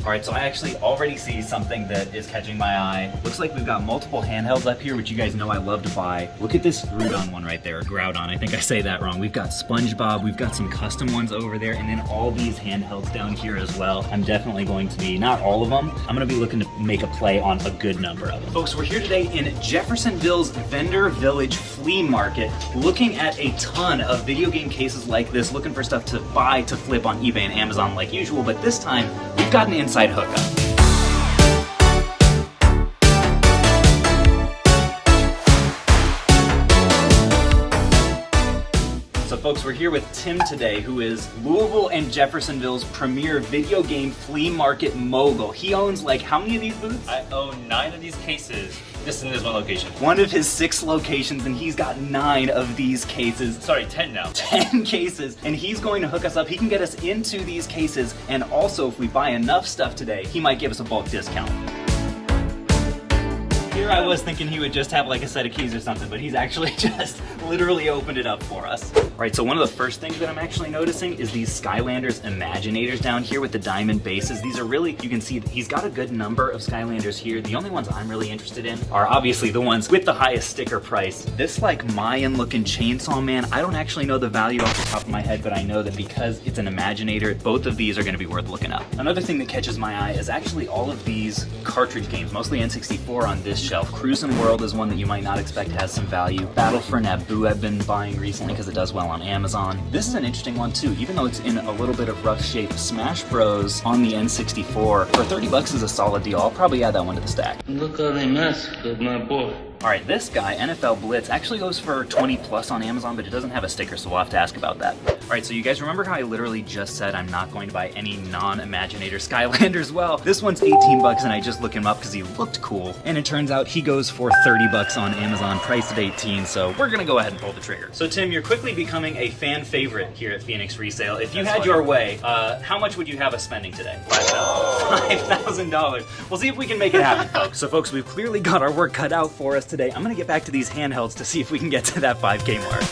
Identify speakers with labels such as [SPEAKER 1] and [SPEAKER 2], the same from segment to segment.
[SPEAKER 1] All right, so I actually already see something that is catching my eye. Looks like we've got multiple handhelds up here, which you guys know I love to buy. Look at this Groudon one right there, Groudon, I think I say that wrong. We've got SpongeBob, we've got some custom ones over there, and then all these handhelds down here as well. I'm definitely going to be, not all of them, I'm gonna be looking to make a play on a good number of them. Folks, we're here today in Jeffersonville's Vendor Village Flea Market, looking at a ton of video game cases like this, looking for stuff to buy, to flip on eBay and Amazon like usual, but this time, we've got an inside hookup. So folks, we're here with Tim today, who is Louisville and Jeffersonville's premier video game flea market mogul. He owns like how many of these booths?
[SPEAKER 2] I own 9 of these cases, just in this one location.
[SPEAKER 1] One of his 6 locations, and he's got 9 of these cases.
[SPEAKER 2] Sorry, 10 now.
[SPEAKER 1] 10 cases, and he's going to hook us up. He can get us into these cases, and also if we buy enough stuff today, he might give us a bulk discount. Here I was thinking he would just have like a set of keys or something, but he's actually just literally opened it up for us. All right, so one of the first things that I'm actually noticing is these Skylanders Imaginators down here with the diamond bases. These are really, you can see he's got a good number of Skylanders here. The only ones I'm really interested in are obviously the ones with the highest sticker price. This like Mayan looking Chainsaw Man, I don't actually know the value off the top of my head, but I know that because it's an Imaginator, both of these are gonna be worth looking up. Another thing that catches my eye is actually all of these cartridge games, mostly N64 on this shelf. Cruisin' World is one that you might not expect has some value. Battle for Naboo I've been buying recently because it does well on Amazon. This is an interesting one too, even though it's in a little bit of rough shape. Smash Bros on the N64 for $30 is a solid deal. I'll probably add that one to the stack.
[SPEAKER 3] Look how they massacred my boy.
[SPEAKER 1] All right, this guy, NFL Blitz, actually goes for 20 plus on Amazon, but it doesn't have a sticker, so we'll have to ask about that. All right, so you guys remember how I literally just said I'm not going to buy any non-Imaginator Skylanders? Well, this one's 18 bucks, and I just looked him up because he looked cool. And it turns out he goes for 30 bucks on Amazon, priced at 18, so we're gonna go ahead and pull the trigger. So Tim, you're quickly becoming a fan favorite here at Phoenix Resale. If you had your way, how much would you have us spending today? $5,000. We'll see if we can make it happen, folks. So folks, we've clearly got our work cut out for us today. I'm gonna get back to these handhelds to see if we can get to that 5K mark.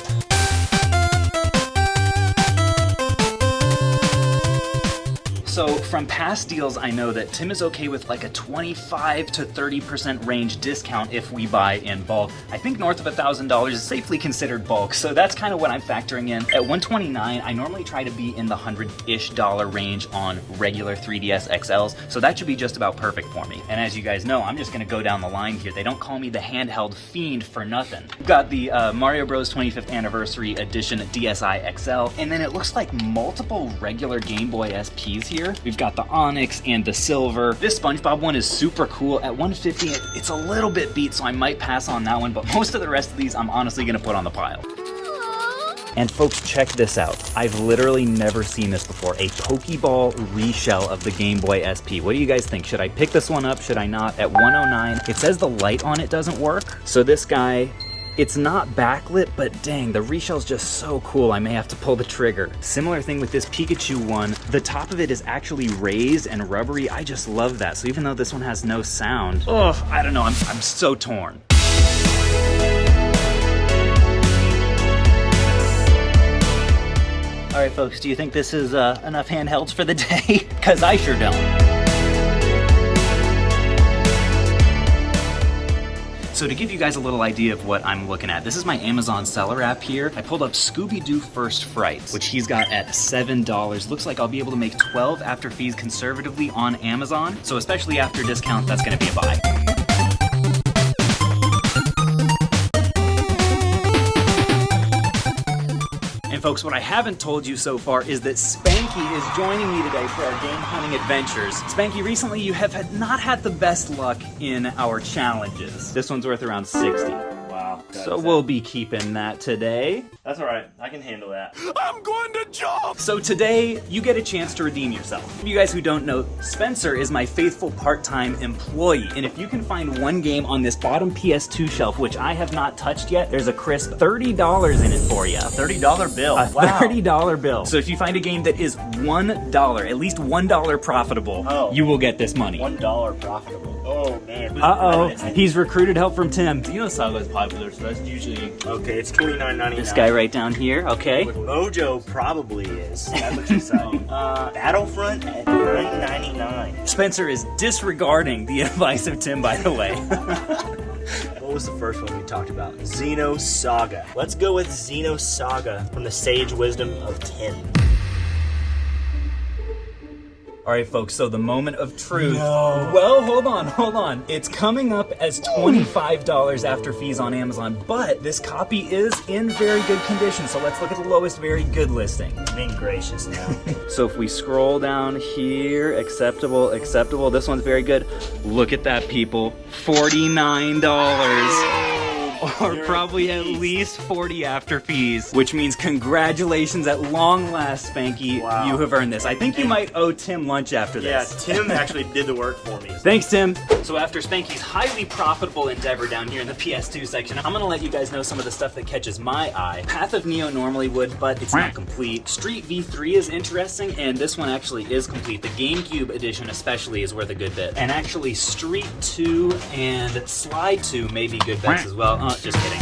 [SPEAKER 1] So from past deals, I know that Tim is okay with like a 25 to 30% range discount if we buy in bulk. I think north of $1,000 is safely considered bulk, so that's kind of what I'm factoring in. At $129, I normally try to be in the $100-ish range on regular 3DS XLs, so that should be just about perfect for me. And as you guys know, I'm just gonna go down the line here. They don't call me the handheld fiend for nothing. We've got the Mario Bros 25th Anniversary Edition DSi XL, and then it looks like multiple regular Game Boy SPs here. We've got the Onyx and the Silver. This SpongeBob one is super cool. At $150, it's a little bit beat, so I might pass on that one, but most of the rest of these I'm honestly gonna put on the pile. And folks, check this out. I've literally never seen this before. A Pokeball reshell of the Game Boy SP. What do you guys think? Should I pick this one up? Should I not? At $109, it says the light on it doesn't work. So this guy, it's not backlit, but dang, the reshell's just so cool, I may have to pull the trigger. Similar thing with this Pikachu one. The top of it is actually raised and rubbery. I just love that. So even though this one has no sound, oh, I don't know, I'm so torn. All right, folks, do you think this is enough handhelds for the day? Because I sure don't. So to give you guys a little idea of what I'm looking at, this is my Amazon seller app here. I pulled up Scooby-Doo First Frights, which he's got at $7. Looks like I'll be able to make 12 after fees conservatively on Amazon. So especially after discount, that's gonna be a buy. And folks, what I haven't told you so far is that Spanky is joining me today for our game hunting adventures. Spanky, recently you have not had the best luck in our challenges. This one's worth around 60.
[SPEAKER 2] Wow.
[SPEAKER 1] So we'll be keeping that today.
[SPEAKER 2] That's all right. I can handle that.
[SPEAKER 4] I'm going to jump!
[SPEAKER 1] So today, you get a chance to redeem yourself. For you guys who don't know, Spencer is my faithful part-time employee. And if you can find one game on this bottom PS2 shelf, which I have not touched yet, there's a crisp $30 in it for you.
[SPEAKER 2] $30 bill.
[SPEAKER 1] A
[SPEAKER 2] Wow.
[SPEAKER 1] $30 bill. So if you find a game that is $1, at least $1 profitable, you will get this money.
[SPEAKER 2] $1 profitable. Oh, man.
[SPEAKER 1] Uh-oh, he's recruited help from Tim.
[SPEAKER 2] You know Sago's popular, So that's usually
[SPEAKER 5] Okay, it's $29.99.
[SPEAKER 1] This guy right down here, okay.
[SPEAKER 5] Mojo probably is. That looks exciting. Battlefront at $9.99.
[SPEAKER 1] Spencer is disregarding the advice of Tim, by the way.
[SPEAKER 5] What was the first one we talked about? Xenosaga. Let's go with Xenosaga from the sage wisdom of Tim.
[SPEAKER 1] All right, folks, so the moment of truth. No. Well, hold on. It's coming up as $25 after fees on Amazon, but this copy is in very good condition, so let's look at the lowest very good listing.
[SPEAKER 5] I'm being gracious now.
[SPEAKER 1] So if we scroll down here, acceptable, this one's very good. Look at that, people, $49. Or probably at least 40 after fees, which means congratulations at long last, Spanky.
[SPEAKER 5] Wow.
[SPEAKER 1] You have earned this. I think you might owe Tim lunch after
[SPEAKER 5] Yeah,
[SPEAKER 1] this.
[SPEAKER 5] Tim actually did the work for me.
[SPEAKER 1] Thanks, Tim. So after Spanky's highly profitable endeavor down here in the PS2 section, I'm gonna let you guys know some of the stuff that catches my eye. Path of Neo normally would, but it's not complete. Street V3 is interesting, and this one actually is complete. The GameCube edition especially is worth a good bit. And actually Street 2 and Slide 2 may be good bets as well. Just kidding.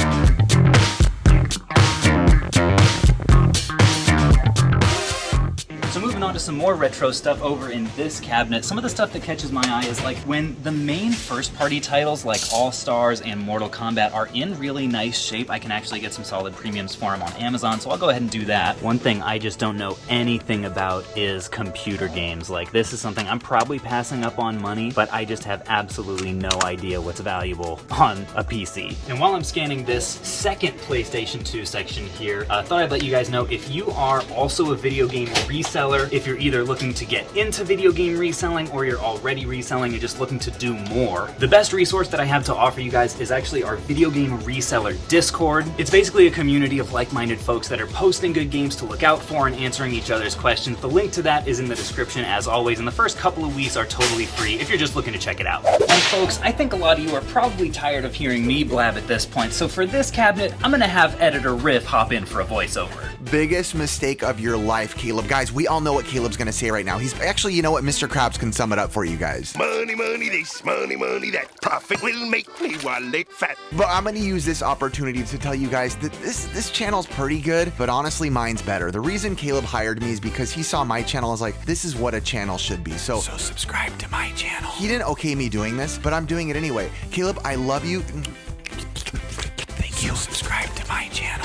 [SPEAKER 1] So moving on to some more retro stuff over in this cabinet. Some of the stuff that catches my eye is like when the main first-party titles like All-Stars and Mortal Kombat are in really nice shape, I can actually get some solid premiums for them on Amazon, so I'll go ahead and do that. One thing I just don't know anything about is computer games. Like, this is something I'm probably passing up on money, but I just have absolutely no idea what's valuable on a PC. And while I'm scanning this second PlayStation 2 section here, I thought I'd let you guys know if you are also a video game reseller, if you're either looking to get into video game reselling or you're already reselling and just looking to do more, the best resource that I have to offer you guys is actually our video game reseller Discord. It's basically a community of like-minded folks that are posting good games to look out for and answering each other's questions. The link to that is in the description as always, and the first couple of weeks are totally free if you're just looking to check it out. And folks, I think a lot of you are probably tired of hearing me blab at this point, so for this cabinet, I'm gonna have editor Riff hop in for a voiceover.
[SPEAKER 6] Biggest mistake of your life, Caleb. Guys, we all know what Caleb's gonna say right now. He's actually, you know what, Mr. Krabs can sum it up for you guys.
[SPEAKER 4] Money, money this, money, money that. Profit will make me wallet fat.
[SPEAKER 6] But I'm gonna use this opportunity to tell you guys that this channel's pretty good, but honestly, mine's better. The reason Caleb hired me is because he saw my channel as like, this is what a channel should be. So subscribe to my channel. He didn't okay me doing this, but I'm doing it anyway. Caleb, I love you. Thank you. Subscribe to my channel.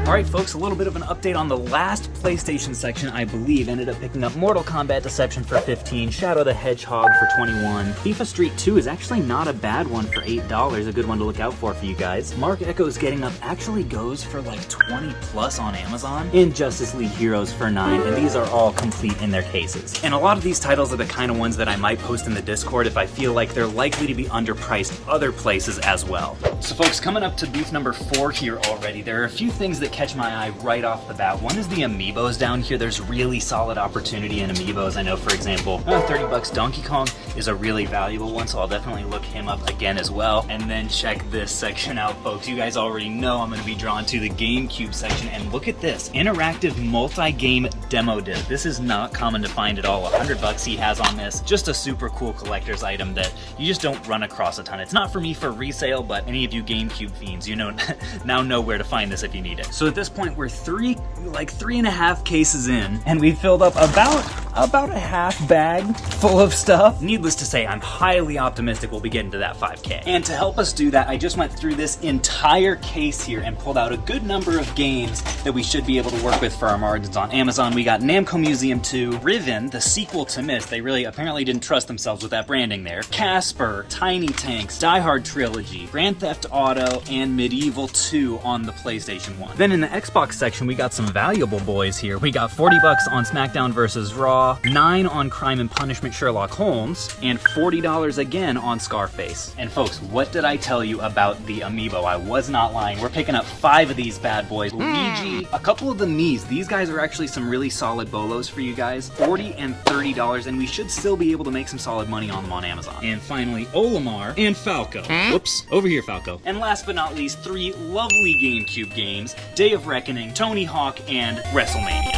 [SPEAKER 1] Alright folks, a little bit of an update on the last PlayStation section, I believe, ended up picking up Mortal Kombat Deception for $15, Shadow the Hedgehog for $21. FIFA Street 2 is actually not a bad one for $8, a good one to look out for you guys. Mark Echo's Getting Up actually goes for like 20 plus on Amazon, and Justice League Heroes for $9, and these are all complete in their cases. And a lot of these titles are the kind of ones that I might post in the Discord if I feel like they're likely to be underpriced other places as well. So folks, coming up to booth number 4 here already, there are a few things that catch my eye right off the bat. One is the Amiibos down here. There's really solid opportunity in Amiibos. I know, for example, $30 Donkey Kong is a really valuable one, so I'll definitely look him up again as well. And then check this section out, folks. You guys already know I'm going to be drawn to the GameCube section, and look at this. Interactive multi-game demo disc. This is not common to find at all. $100 he has on this. Just a super cool collector's item that you just don't run across a ton. It's not for me for resale, but any of you GameCube fiends, you know now know where to find this if you need it. So at this point, we're 3.5 cases in, and we've filled up about a half bag full of stuff. Needless to say, I'm highly optimistic we'll be getting to that 5K. And to help us do that, I just went through this entire case here and pulled out a good number of games that we should be able to work with for our margins on Amazon. We got Namco Museum 2, Riven, the sequel to Myst. They really apparently didn't trust themselves with that branding there. Casper, Tiny Tanks, Die Hard Trilogy, Grand Theft Auto, and Medieval 2 on the PlayStation 1. Then in the Xbox section, we got some valuable boys here. We got $40 on SmackDown vs. Raw, Law, $9 on Crime and Punishment Sherlock Holmes, and $40 again on Scarface. And folks, what did I tell you about the Amiibo? I was not lying. We're picking up 5 of these bad boys. Luigi, a couple of the Miis. These guys are actually some really solid bolos for you guys. $40 and $30, and we should still be able to make some solid money on them on Amazon. And finally, Olimar and Falco. Whoops, over here, Falco. And last but not least, 3 lovely GameCube games, Day of Reckoning, Tony Hawk, and WrestleMania.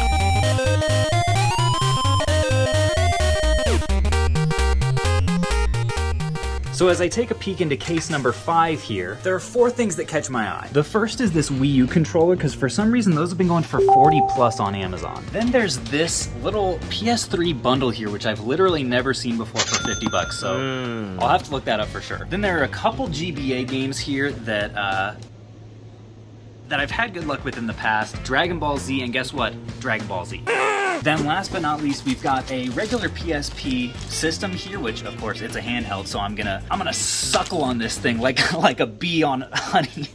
[SPEAKER 1] So as I take a peek into case number 5 here, there are 4 things that catch my eye. The first is this Wii U controller, because for some reason those have been going for 40 plus on Amazon. Then there's this little PS3 bundle here, which I've literally never seen before for 50 bucks, so I'll have to look that up for sure. Then there are a couple GBA games here that I've had good luck with in the past. Dragon Ball Z, and guess what? Dragon Ball Z. Then last but not least, we've got a regular PSP system here, which of course it's a handheld, so I'm gonna suckle on this thing like a bee on honey.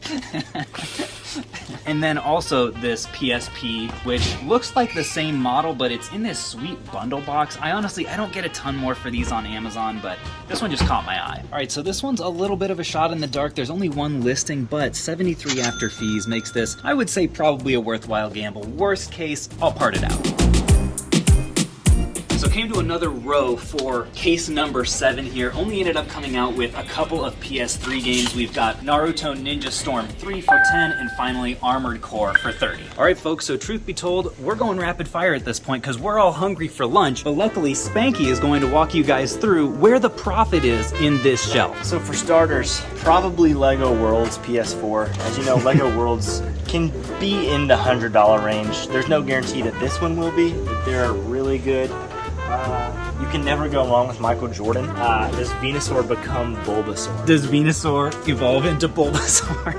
[SPEAKER 1] And then also this PSP, which looks like the same model, but it's in this sweet bundle box. I don't get a ton more for these on Amazon, but this one just caught my eye. All right, so this one's a little bit of a shot in the dark. There's only one listing, but $73 after fees makes this, I would say, probably a worthwhile gamble. Worst case, I'll part it out. So came to another row for case number 7 here. Only ended up coming out with a couple of PS3 games. We've got Naruto Ninja Storm 3 for $10, and finally Armored Core for $30. All right, folks, so truth be told, we're going rapid fire at this point because we're all hungry for lunch, but luckily Spanky is going to walk you guys through where the profit is in this shelf.
[SPEAKER 5] So for starters, probably Lego Worlds PS4. As you know, Lego Worlds can be in the $100 range. There's no guarantee that this one will be, but they're really good. You can never go wrong with Michael Jordan. Does Venusaur become Bulbasaur?
[SPEAKER 1] Does Venusaur evolve into Bulbasaur?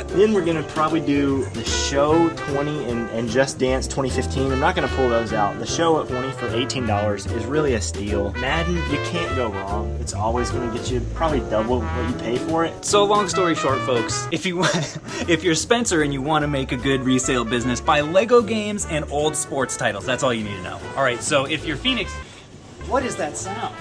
[SPEAKER 5] Then we're gonna probably do the Show 20 and Just Dance 2015. I'm not gonna pull those out. The Show at 20 for $18 is really a steal. Madden, you can't go wrong. It's always gonna get you probably double what you pay for it.
[SPEAKER 1] So long story short, folks, if you're Spencer and you want to make a good resale business, buy Lego games and old sports titles. That's all you need to know. All right, so if you're Phoenix, what is that sound?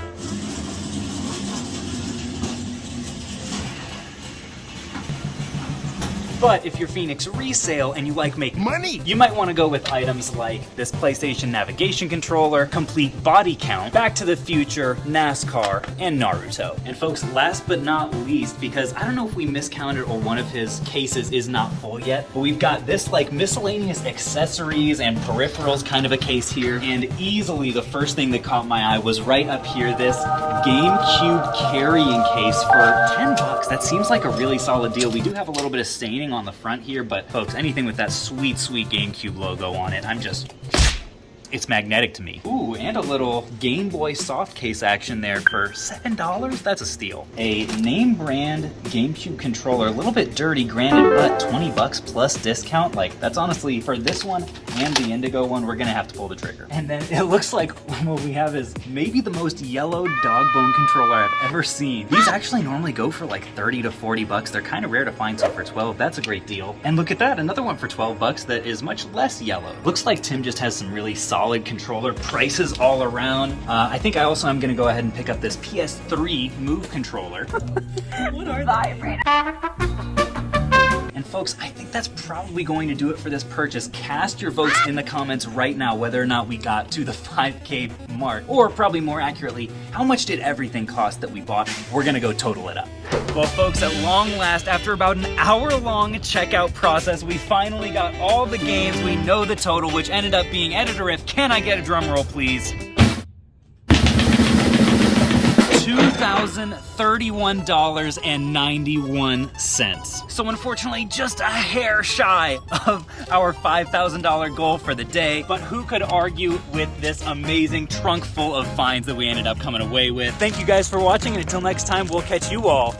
[SPEAKER 1] But if you're Phoenix Resale and you like making
[SPEAKER 4] Money!
[SPEAKER 1] you might want to go with items like this PlayStation navigation controller, complete body count, Back to the Future, NASCAR, and Naruto. And folks, last but not least, because I don't know if we miscounted or one of his cases is not full yet, but we've got this like miscellaneous accessories and peripherals kind of a case here, and easily the first thing that caught my eye was right up here, this GameCube carrying case for $10. That seems like a really solid deal. We do have a little bit of staining on the front here, but folks, anything with that sweet GameCube logo on it, it's magnetic to me. Ooh, and a little Game Boy soft case action there for $7. That's a steal. A name brand GameCube controller, a little bit dirty, granted, but $20 plus discount. Like, that's honestly, for this one and the Indigo one, we're gonna have to pull the trigger. And then it looks like what we have is maybe the most yellow dog bone controller I've ever seen. These actually normally go for like 30 to 40 bucks. They're kind of rare to find, so for 12, that's a great deal. And look at that, another one for 12 bucks that is much less yellow. Looks like Tim just has some really solid controller prices all around. I think I also am gonna go ahead and pick up this PS3 Move controller. What are they? And folks, I think that's probably going to do it for this purchase. Cast your votes in the comments right now whether or not we got to the 5K mark, or probably more accurately, how much did everything cost that we bought? We're gonna go total it up. Well, folks, at long last, after about an hour-long checkout process, we finally got all the games. We know the total, which ended up being, editor if, can I get a drum roll, please? $2,031.91. So unfortunately, just a hair shy of our $5,000 goal for the day. But who could argue with this amazing trunk full of finds that we ended up coming away with? Thank you guys for watching, and until next time, we'll catch you all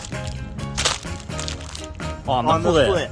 [SPEAKER 1] on the flip.